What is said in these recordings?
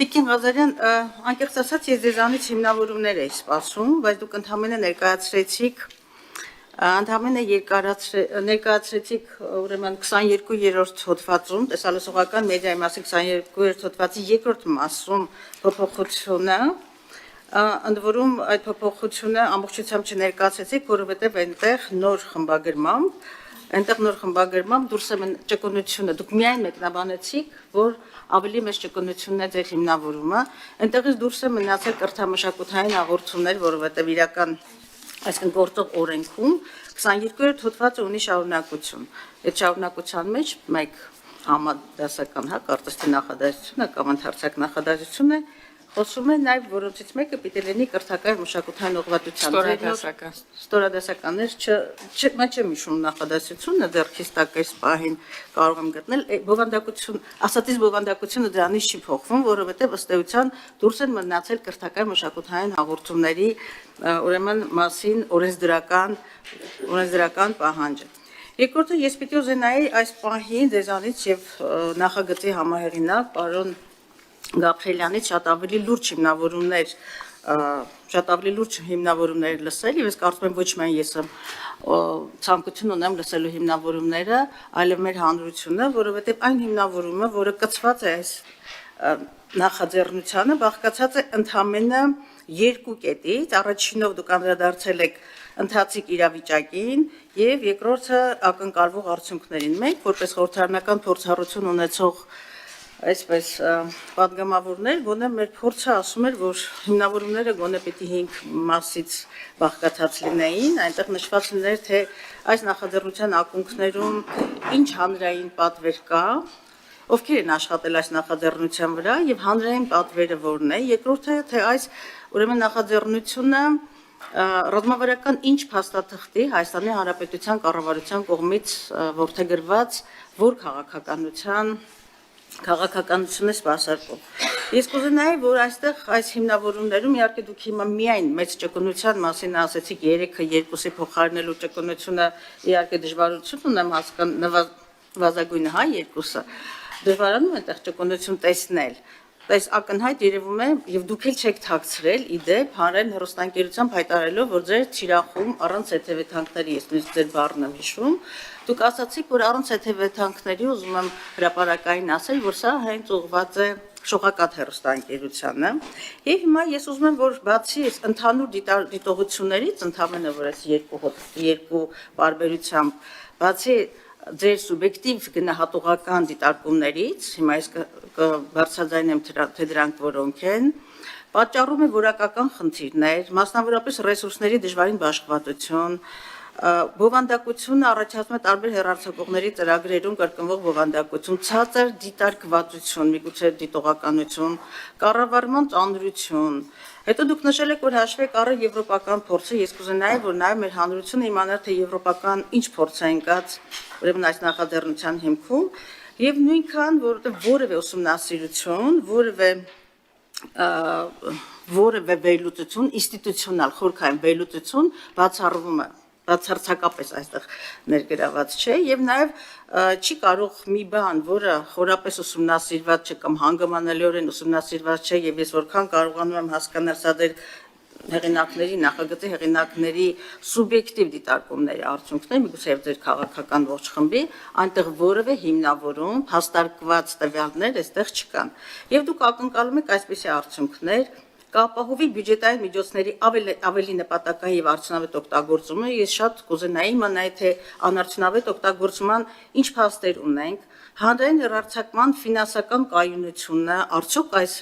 Տիկին Ղազարյան, անկեղծ ասած, ես ձեզանից հիմնավորումներ էի սպասում, բայց դուք ընդհանրապես ներկայացրեցիք ուրեմն 22-րդ հոդվածում, տեսալսողական մեդիայի մասին 22-րդ հոդվածի երկրորդ մասում փոփոխությունը, ընդ որում այդ փոփոխությունը ամբողջությամբ չներկայացրեցիք, որովհետև այնտեղ նոր խմբագրմամբ դուրս է ճկունությունը, դուք միայն մեկնաբանեցիք, որ ավելի մեծ ճկունությունն է ձեր հիմնավորումը, այնտեղից դուրս է մնացել կրթամշակութային հաղորդումներ, որովհետև իրական, այսինքն գործող օրենքում 22-րդ հոդվածը ունի շարունակություն, այդ շարունակության մեջ մեկ համադասական, կարծես թե նախադասությունը կամ ընդհանրացակ նախադասությունը խոսում է նաև որոնցից մեկը պիտի լինի կրթական մշակութային ուղղվածության ստորադասականներ չեմ հիշում նախադասությունը ձեռքիս տակ այս պահին կարող եմ գտնել ասածից բովանդակությունը դրանից չի փոխվում, որովհետև ըստ էության դուրս են մնացել կրթական մշակութային հաղորդումների ուրեմն մասին օրենսդրական պահանջը։ Երկրորդը ես պիտի ուզենայի այս պահին ձեզանից եւ նախագծի համահեղինակ պարոն Գաբրելյանից շատ ավելի լուրջ հիմնավորումներ լսել, եւ ես կարծում եմ ոչ միայն ես ցանկություն ունեմ լսելու հիմնավորումները, այլև մեր հանրությունը, որովհետեւ այն հիմնավորումը, որը կցված է այս նախաձեռնությանը, բաղկացած է ընդամենը երկու կետից, առաջինով դուք անդրադարձել եք ընթացիկ իրավիճակին եւ երկրորդը ակնկալվող արդյունքներին։ Մենք որպես խորհրդարանական փորձառություն ունեցող այսպես պատգամավորներ, գոնե մեր փորձը ասում էր, որ հիմնավորումները գոնե պիտի 5 մասից բաղկացած լինեին, այնտեղ նշված լիներ, թե այս նախաձեռնության ակունքներում ինչ հանրային պատվեր կա, ովքեր են աշխատել այս նախաձեռնության վրա եւ հանրային պատվերը որն է, երկրորդը թե այս ուրեմն նախաձեռնությունը ռազմավարական ինչ փաստաթղթի Հայաստանի Հանրապետության կառավարության կողմից որդեգրված որ քաղաքականությունը սպասարկում։ Ես կուզենայի, որ այստեղ այս հիմնավորումներում իհարկե դուք հիմա միայն մեծ ճկունության մասին ասեցիք 3-ը 2-ի փոխարինելու ճկունությունը իհարկե դժվարություն ունեմ նվազագույնը 2-ը դժվարանում այդտեղ ճկունություն տեսնել։ Այս ակնհայտ երևում է եւ դուք էլ չեք թաքցրել իդեպ հանրային հեռուստաընկերությամբ հայտարարելով, որ ձեր թիրախում առանց հետևեթանքների, ես նույնիսկ ձեր բառն եմ հիշում, դուք ասացիք, որ առանց հետևեթանքների ուզում եմ հրապարակային ասել, որ սա հենց ուղղված է շողակաթ հեռուստաընկերությանը։ Եվ հիմա ես ուզում եմ, որ բացի այս ընդհանուր դիտողություններից, ընդհանրապես որ այս երկու բարբերությամբ, բացի ձեր սուբյեկտիվ գնահատողական դիտարկումներից, հիմա ես բարձրաձայնեմ թե դրանք որոնք են, պատճառում է որակական խնդիրներ, մասնավորապես ռեսուրսների դժվարին բաշխվածություն, բովանդակությունը առաջացնում է տարբեր հեռարձակողների ծրագրերում կրկնվող բովանդակություն, ցածր դիտարկվածություն, միգուցե դիտողականություն, կառավարման ծանրություն։ Հետո դուք նշել եք, որ հաշվի եք առել եվրոպական փորձը, ես կուզենայի, որ նաև մեր հանրությունը իմանար, թե եվրոպական ինչ փորձ է ընկած ուրեմն այս նախաձեռնության հիմքում, եւ նույնքան, որովհետեւ որևէ ուսումնասիրություն, որևէ վերլուծություն, ինստիտուցիոնալ խորքային վերլուծություն բացարձակապես այստեղ ներգրաված չէ եւ նաեւ չի կարող մի բան, որը խորապես ուսումնասիրված չէ կամ հանգամանալիորեն ուսումնասիրված չէ եւ ես որքան կարողանում եմ հասկանալ սա դեր հեղինակների, նախագծի հեղինակների սուբյեկտիվ դիտարկումների արդյունքներ, միգուցե եւ ձեր քաղաքական ողջ խմբի, այնտեղ որևէ հիմնավորում, հաստարկված տվյալներ այստեղ չկան։ Եվ դուք ակնկալում եք այսպիսի արդյունքներ, կապահովի բյուջետային միջոցների ավելի նպատակային եւ արդյունավետ օգտագործումը, ես շատ կուզենայի իմանալ, թե անարդյունավետ օգտագործման ինչ փաստեր ունենք, հանրային հեռարձակման ֆինանսական կայունությունը, արդյոք այս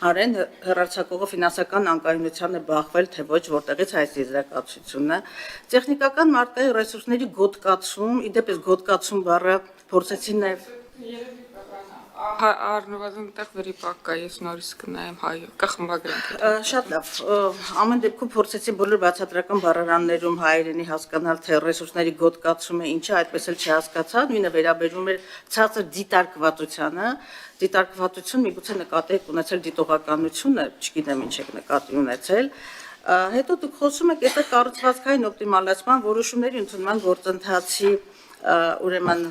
հանրային հեռարձակողը ֆինանսական անկայունության է բախվել, թե ոչ, որտեղից այս եզրակացությունը, տեխնիկական մարդկային ռեսուրսների գոտկացում, իդեպ այս գոտկացում բառը փորձեցին նաեւ Առնվազն տեղ վերիպակ կա, ես նորից կնայեմ հայ կխմբագրենք։ Շատ լավ, ամեն դեպքում փորձեցի բոլոր բացատրական բառարաններում հայերենի հասկանալ, թե ռեսուրսների գոտկացումը ինչ է, այդպես էլ չհասկացա, նույնը վերաբերում էր ցածր դիտարկվածությանը, դիտարկվածություն միգուցե նկատի եք ունեցել դիտողականությունը, չգիտեմ ինչ եք նկատի ունեցել, հետո դուք խոսում եք այստեղ կառուցվածքային օպտիմալացման որոշումների ընդունման գործընթացի ուրեմն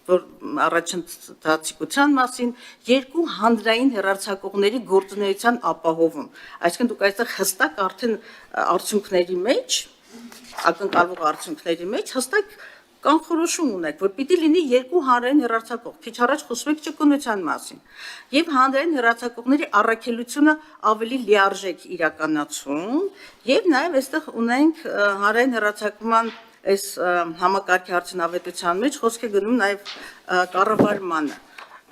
որ առաջընթացիկության մասին երկու հանրային հեռարձակողների գործունեության ապահովում։ Այսինքն դուք այստեղ հստակ արդեն արդյունքների մեջ, ակնկալվող արդյունքների մեջ հստակ կանխորոշում ունեք, որ պիտի լինի երկու հանրային հեռարձակող, քիչ առաջ խոսում եք ճկունության մասին, եւ հանրային հեռարձակողների առաքելությունը ավելի լիարժեք իրականացում, եւ նաեւ այստեղ ունենք հանրային հեռարձակման այս համակարգի արդյունավետության մեջ խոսք է գնում նաեւ կառավարմանը։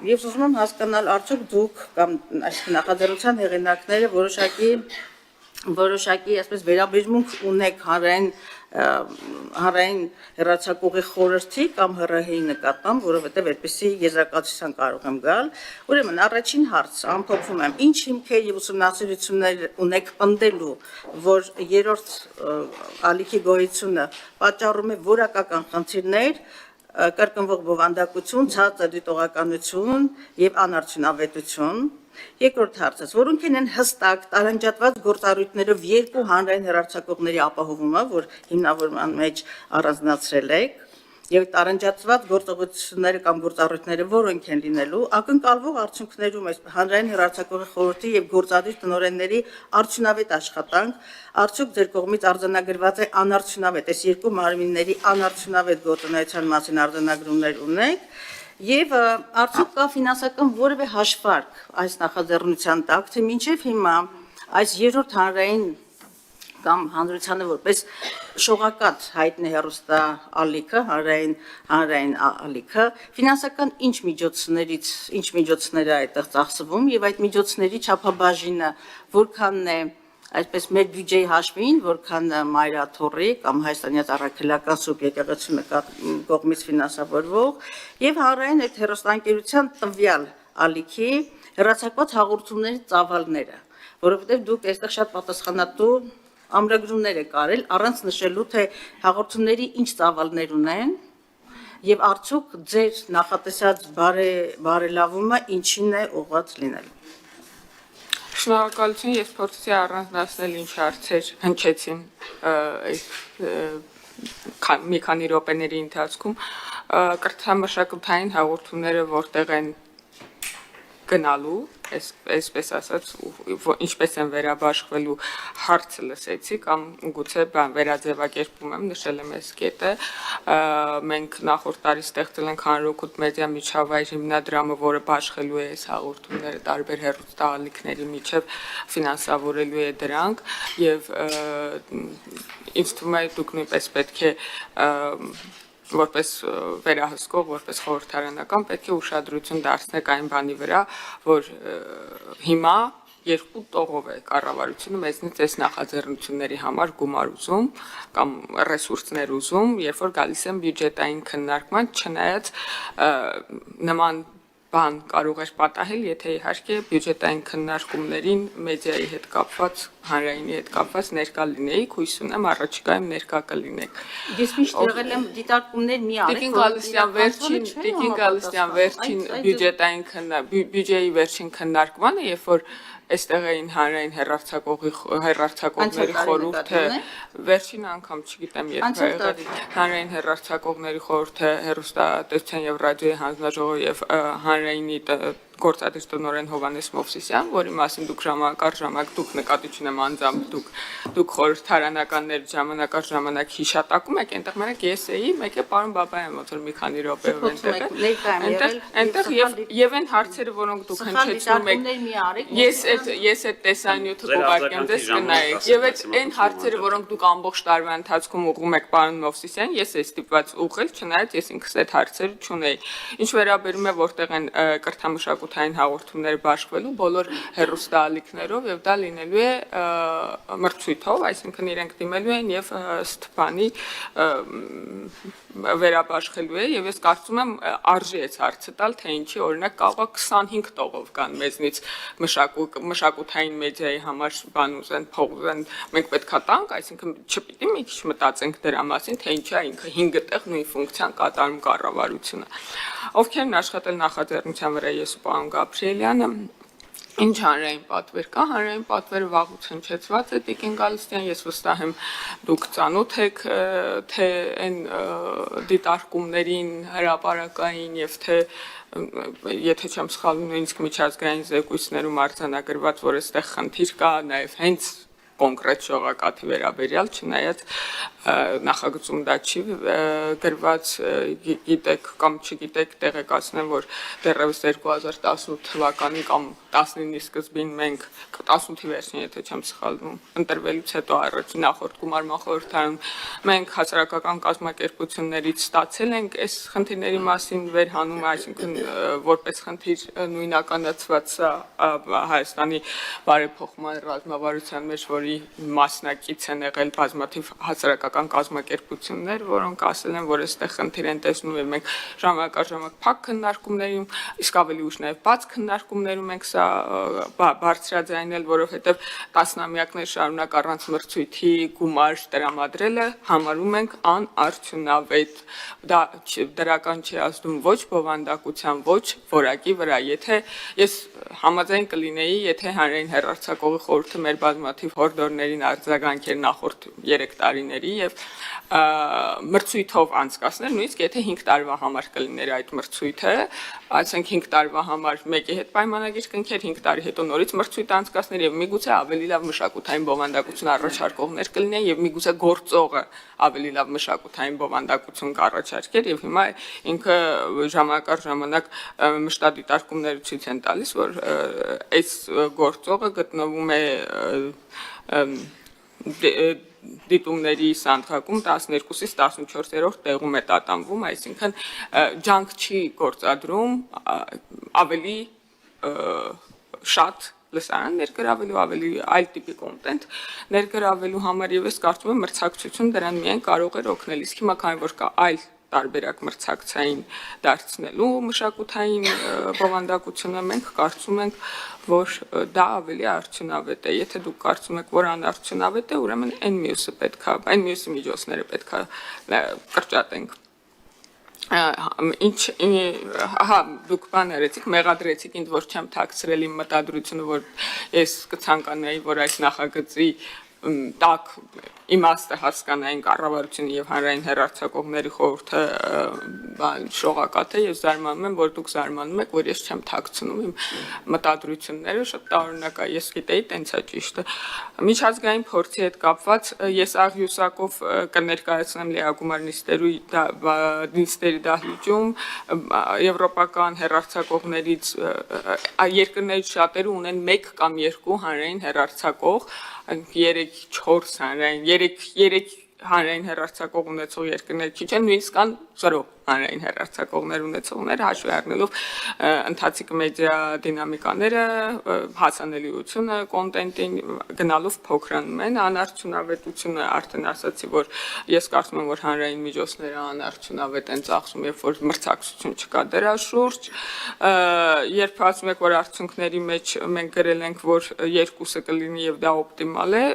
Եվ ուզում եմ հասկանալ, արդյոք դուք կամ այսինքն նախաձեռնության հեղինակները որոշակի այսպես վերաբերմունք ունեք հանրային հեռարձակողի խորհրդի կամ ՀՌՀ-ի նկատմամբ, որովհետև այդպիսի եզրակացության կարող եմ գալ։ Ուրեմն առաջին հարց ամփոփում եմ. ինչ հիմքեր եւ ուսումնասիրություններ ունեք պնդելու, որ երրորդ ալիքի գոյությունը պատճառում է որակական խնդիրներ, կրկնվող բովանդակություն, ցածր դիտողականություն եւ անարդյունավետություն։ Երկրորդ հարցը, որոնք են հստակ տարանջատված գործառույթներով երկու հանրային հեռարձակողների ապահովումը, որ հիմնավորման մեջ առանձնացրել եք, եւ տարանջատված գործողությունները կամ գործառույթները որոնք են լինելու, ակնկալվող արդյունքներում այս հանրային հեռարձակողի խորհրդի եւ գործադիր տնօրենների արդյունավետ աշխատանք, արդյոք ձեր կողմից արձանագրված է անարդյունավետ, այս երկու մարմինների անարդյունավետ գործունեության մասին արձանագրումներ ունեք, եւ արդյոք կա ֆինանսական որևէ հաշվարկ այս նախաձեռնության տակ, թե մինչեւ հիմա այս երրորդ հանրային կամ հանրությանը որպես շողակաթ հայտնի հեռուստա ալիքը, հանրային ալիքը, ֆինանսական ինչ միջոցներ է այդտեղ ծախսվում եւ այդ միջոցների չափաբաժինը որքանն է այսպես մեր բյուջեի հաշվին, որքան Մայրաթորի կամ Հայաստանյաց առաքելական սուրբ եկեղեցու կողմից ֆինանսավորվող եւ հանրային այդ հեռուստաընկերության տվյալ ալիքի հեռարձակված հաղորդումների ծավալները, որովհետեւ դուք այստեղ շատ պատասխանատու ամրագրումներ եք արել առանց նշելու թե հաղորդումների ինչ ծավալներ ունեն եւ արդյոք ձեր նախատեսած բարելավումը ինչին է ուղղված լինելու։ Շնորհակալություն, ես փորձեցի առանձնացնել ինչ հարցեր հնչեցին մի քանի րոպեների ընթացքում, կրթամշակութային հաղորդումները որտեղ են գնալու, այսպես ասած, ինչպես են վերաբաշխվելու հարցը լսեցի կամ գուցե վերաձևակերպում եմ, նշել եմ այս կետը, մենք նախորդ տարի ստեղծել ենք Հանրօգուտ մեդիա միջավայր հիմնադրամը, որը բաշխելու է այս հաղորդումները տարբեր հեռուստաալիքների միջև ֆինանսավորելու է դրանք եւ ինձ թվում է դուք նույնպես պետք է որպես վերահսկող, որպես խորհրդարանական պետք է ուշադրություն դարձնեք այն բանի վրա, որ հիմա երկու տողով է կառավարությունը մեզնից այս նախաձեռնությունների համար գումար ուզում կամ ռեսուրսներ ուզում, երբ որ գալիս են բյուջետային քննարկման, չնայած նման բան կարող էր պատահել, եթե իհարկե բյուջետային քննարկումներին մեդիայի հետ կապված, հանրայինի հետ կապված ներկա լինեիք, հույս ունեմ առաջիկայում ներկա կլինեք։ Ես միշտ եղել եմ դիտարկումներ մի արեք, Տիկին Գալստյան վերջին բյուջեի վերջին քննարկմանը, երբ որ այստեղ էին հանրային հեռարձակողների խորհուրդը, վերջին անգամ չգիտեմ երբ է եղել, հանրային հեռարձակողների խորհուրդը, հեռուստատեսության եւ ռադիոյի հանձնաժողովը եւ հանրայինի գործադիր տնօրեն Հովհաննես Մովսիսյան, որի մասին դուք ժամանակ առ ժամանակ դուք նկատի չունեմ անձամբ դուք խորհրդարանականներ ժամանակ առ ժամանակ հիշատակում եք, այնտեղ մենակ ես էի, մեկ է պարոն Բաբայան, ոնց որ մի քանի րոպեով այնտեղ եւ այն հարցերը, որոնք դուք հնչեցնում եք, ես այդ տեսանյութը կուղարկեմ, դες կնայեք, եւ այն հարցերը, որոնք դուք ամբողջ տարվա ընթացքում ուղղում եք պարոն Մովսիսյան, ես էի ստիպված ուղղել, չնայած ես ինքս այդ հարցերը չունեի։ Ինչ վերաբերում է որտեղ են կրթամշակութային հաղորդումները բաշխվելու բոլոր հեռուստաալիքներով եւ դա լինելու է մրցույթով, այսինքն իրենք դիմելու են եւ Ստեփանի վերաբաշխելու է եւ ես կարծում եմ արժի է հարցը տալ, թե ինչի օրինակ կարող է 25 տողով կան մեզնից մշակութային մեդիայի համար բան ուզեն, փող ուզեն, մենք պետքա տանք, այսինքն չպիտի մի քիչ մտածենք դրա մասին, թե ինչա ինքը 5 տեղ նույն ֆունկցիան կատարում կառավարությունը։ Ովքեր են աշխատել նախաձեռնության վրա, ես ու պարոն Գաբրիելյանը, Ինչ հանրային պատվեր կա, հանրային պատվերը վաղուց հնչեցված է Տիկին Գալստյան, ես վստահ եմ դուք ծանոթ եք թե այն դիտարկումներին հրապարակային եւ թե եթե չեմ սխալվում նույնիսկ միջազգային զեկույցներում արձանագրված, որ այստեղ խնդիր կա նաեւ հենց կոնկրետ շողակաթի վերաբերյալ, չնայած նախագծում դա չի գրված, գիտեք կամ չգիտեք, տեղեկացնեմ, որ դեռևս 2018 թվականի կամ 19-ի սկզբին մենք 18-ի վերջին, եթե չեմ սխալվում, ընտրվելուց հետո առաջին նախորդ գումարման խորհրդարանում մենք հասարակական կազմակերպություններից ստացել ենք այս խնդիրների մասին վերհանումը, այսինքն որպես խնդիր նույնականացված Հայաստանի բարեփոխման ռազմավարության մեջ, որի մասնակից են եղել բազմաթիվ հասարակական կազմակերպություններ, որոնք ասել են, որ այստեղ խնդիր են տեսնում եւ մենք ժամանակ առ ժամանակ փակ քննարկումներում, իսկ ավելի ուշ նաեւ բաց քննարկումներում ենք սա բարձրաձայնել, որովհետեւ տասնամյակներ շարունակ առանց մրցույթի գումար տրամադրելը համարում ենք անարդյունավետ։ Դա դրական չի ազդում ոչ բովանդակության, ոչ որակի վրա։ Եթե ես համաձայն կլինեի, եթե հանրային հեռարձակողի խորհուրդը մեր բազմաթիվ հորդորներին արձագանքեր նախորդ 3 տարիների եւ մրցույթով անցկացնել, նույնիսկ եթե 5 տարվա համար կլիներ այդ մրցույթը, այսինքն 5 տարվա համար մեկի հետ պայմանագիր կնքեր, 5 տարի հետո նորից մրցույթ անցկացներ եւ միգուցե ավելի լավ մշակութային բովանդակություն առաջարկողներ կլինեն եւ միգուցե գործողը ավելի լավ մշակութային բովանդակություն կառաջարկեր եւ հիմա ինքը ժամանակ առ ժամանակ մշտադիտարկումները ցույց են տալիս, որ այս գործողը գտնվում է դիտումների սանդղակում 12-ից 14-րդ տեղում է տատանվում, այսինքն ջանք չի գործադրում ավելի շատ լսարան ներգրավելու, ավելի այլ տիպի կոնտենտ ներգրավելու համար եւ ես կարծում եմ մրցակցություն դրան միայն կարող է օգնել, իսկ հիմա քանի որ կա այլ տարբերակ մրցակցային դարձնելու մշակութային բովանդակությունը մենք կարծում ենք, որ դա ավելի արդյունավետ է։ Եթե դուք կարծում եք, որ անարդյունավետ է, ուրեմն այն մյուսը պետք է, այն մյուսի միջոցները պետք է կրճատենք։ Հա, դուք բան արեցիք, մեղադրեցիք ինձ, որ չեմ թաքցրել իմ մտադրությունը, որ ես կցանկանայի, որ այս նախագծի տակ իմաստը հասկանային կառավարությունը եւ հանրային հեռարձակողների խորհուրդը շողակաթ է եւ զարմանում եմ, որ դուք զարմանում եք, որ ես չեմ թաքցնում իմ մտադրությունները, շատ տարօրինակ է, ես գիտեի տենց է ճիշտը։ Միջազգային փորձի հետ կապված ես աղյուսակով կներկայացնեմ Լիագումար նիստերի դահլիճում եվրոպական հեռարձակողներից երկրներից շատերը ունեն 1 կամ 2 հանրային հեռարձակող 3-4 հանրային 3 հանրային հեռարձակող ունեցող երկրներ քիչ են, նույնիսկ կան 0 հանրային հեռարձակողներ ունեցողներ, հաշվի առնելով ընթացիկ մեդիա դինամիկաները, հասանելիությունը, կոնտենտին գնալով փոքրանում են, անարդյունավետությունը արդեն ասացի, որ ես կարծում եմ, որ հանրային միջոցները անարդյունավետ են ծախսում, երբ որ մրցակցություն չկա դրա շուրջ, երբ ասում եք, որ արդյունքների մեջ մենք գրել ենք, որ 2-ը կլինի եւ դա օպտիմալ է,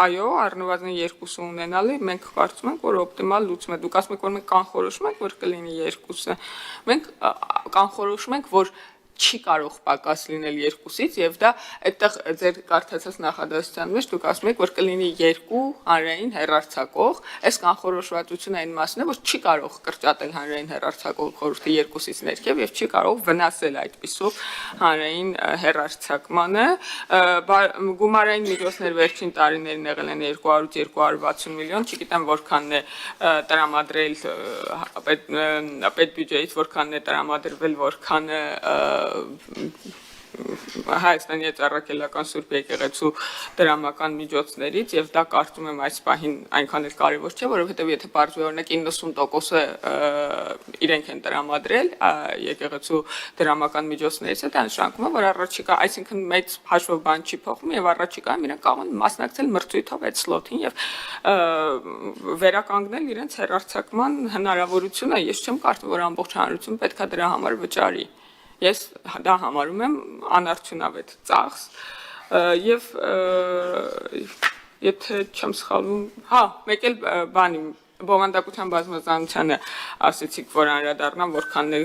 այո, առնվազն 2-ը ունենալը մենք կարծում ենք, որ օպտիմալ լուծում է։ Դուք ասում եք, որ մենք կանխորոշում ենք, որ կլինի 2-ը։ Մենք կանխորոշում ենք, որ չի կարող պակաս լինել 2-ից եւ դա այդտեղ ձեր կարդացած նախադասության մեջ դուք ասում եք, որ կլինի 2 հանրային հեռարձակող, այս կանխորոշվածությունը այն մասն է, որ չի կարող կրճատել հանրային հեռարձակող խորհուրդը 2-ից ներքև եւ չի կարող վնասել այդպիսով հանրային հեռարձակմանը։ Գումարային միջոցներ վերջին տարիներին եղել են 200-260 միլիոն, չգիտեմ որքանն է տրամադրել պետբյուջեից, որքանն է տրամադրվել, որքանը Հայաստանի ծառայական Սուրբ Եկեղեցու դրամական միջոցներից եւ դա կարծում եմ այս պահին այնքան էլ կարեւոր չէ, որովհետեւ եթե բարձր օրինակ 90%-ը իրենք են տրամադրել եկեղեցու դրամական միջոցներից, դա նշանակում է, որ առաջիկա, այսինքն մեծ հաշվով բան չի փոխվում եւ առաջիկայում իրենք կարող են մասնակցել մրցույթով այդ սլոթին եւ վերականգնել իրենց հեռարձակման հնարավորությունը։ Ես չեմ կարծում, որ ամբողջ հանրությունը պետքա դրա համար վճարի։ Ես դա համարում եմ անարդյունավետ ծախս եւ եթե չեմ սխալվում, հա, մեկ էլ բանի բովանդակության բազմազանությանը ասեցիք, որ անդրադառնամ, որքան է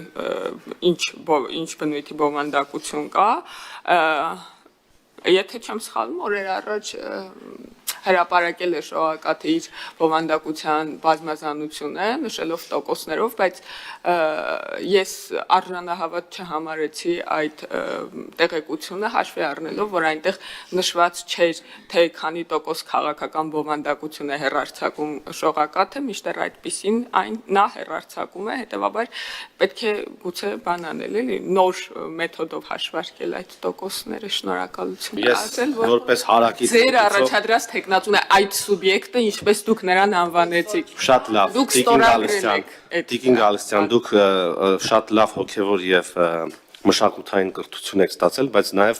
ինչ բնույթի բովանդակություն կա, եթե չեմ սխալվում, օրեր առաջ հրապարակել է շողակաթը իր բովանդակության բազմազանությունը, նշելով տոկոսներով, բայց ես արժանահավատ չհամարեցի այդ տեղեկությունը հաշվի առնելով, որ այնտեղ նշված չէր, թե քանի տոկոս քաղաքական բովանդակություն է հեռարձակում շողակաթը, մինչդեռ այդպիսին նա հեռարձակում է, հետևաբար պետք է գուցե բան անել, էլի նոր մեթոդով հաշվարկել այդ տոկոսները, շնորհակալություն ասել, որ որպես հարակից ձեր առաջադրած թեկնածուն է այդ սուբյեկտը, ինչպես դուք նրան անվանեցիք։ Շատ լավ, Դուք Տիկին Գալստյան, դուք շատ լավ հոգևոր եւ մշակութային կրթություն եք ստացել, բայց նաեւ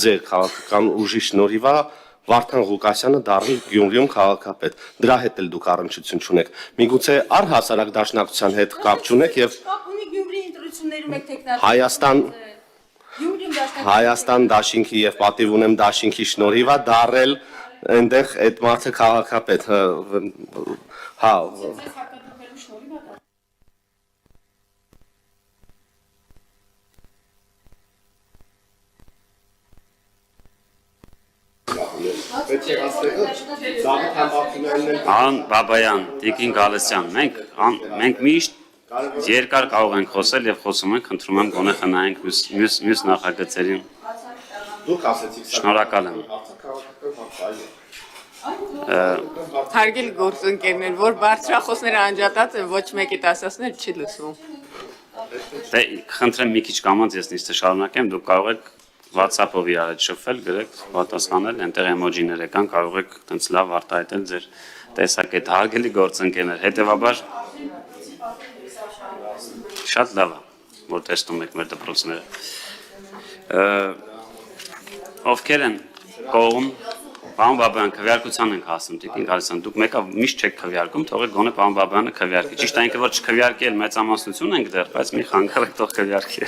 ձեր քաղաքական ուժի շնորհիվ է Վարդան Ղուկասյանը դառել Գյումրիում քաղաքապետ։ Դրա հետ էլ դուք առնչություն չունեք։ Միգուցե առհասարակ դաշնակցության հետ կապ չունեք եւ Կապ ունի Գյումրի ընտրություններում եք տեխնատը։ Հայաստան դաշինքի եւ պատիվ ունեմ դաշինքի շնորհիվ է դառել այնտեղ այդ մարդը քաղաքապետ։ Հա, Ան Բաբայան, Տիկին Գալստյան, մենք միշտ երկար կարող ենք խոսել եւ խոսում ենք, խնդրում եմ գոնե խնայենք մյուս նախագծերին։ դուք ասեցիք Շնորհակալ եմ։ Հարգելի գործընկերներ, որ բարձրախոսները անջատած են, ոչ մեկի տասասներ չի լսվում։ Դե խնդրեմ մի քիչ կամած ես նիստը շարունակեմ, դուք կարող եք WhatsApp-ով իրար հետ շփվել, գրեք, պատասխանել, այնտեղ էմոջիներ կան, կարող եք տենց լավ արտահայտել ձեր տեսակետ, հարգելի գործընկերներ, հետեւաբար շատ լավ է, որ տեսնում եք մեր դպրոցները։ Ովքեր են կողմ, պարոն Բաբայան, քվեարկության ենք հասնում, Տիկին Գալստյան, դուք մեկը միշտ չեք քվեարկում, թողեք գոնե պարոն Բաբայանը քվեարկի։ Ճիշտ է ինքը որ չքվեարկել մեծամասնություն ենք դեռ, բայց մի խանգարեք թող քվեարկի։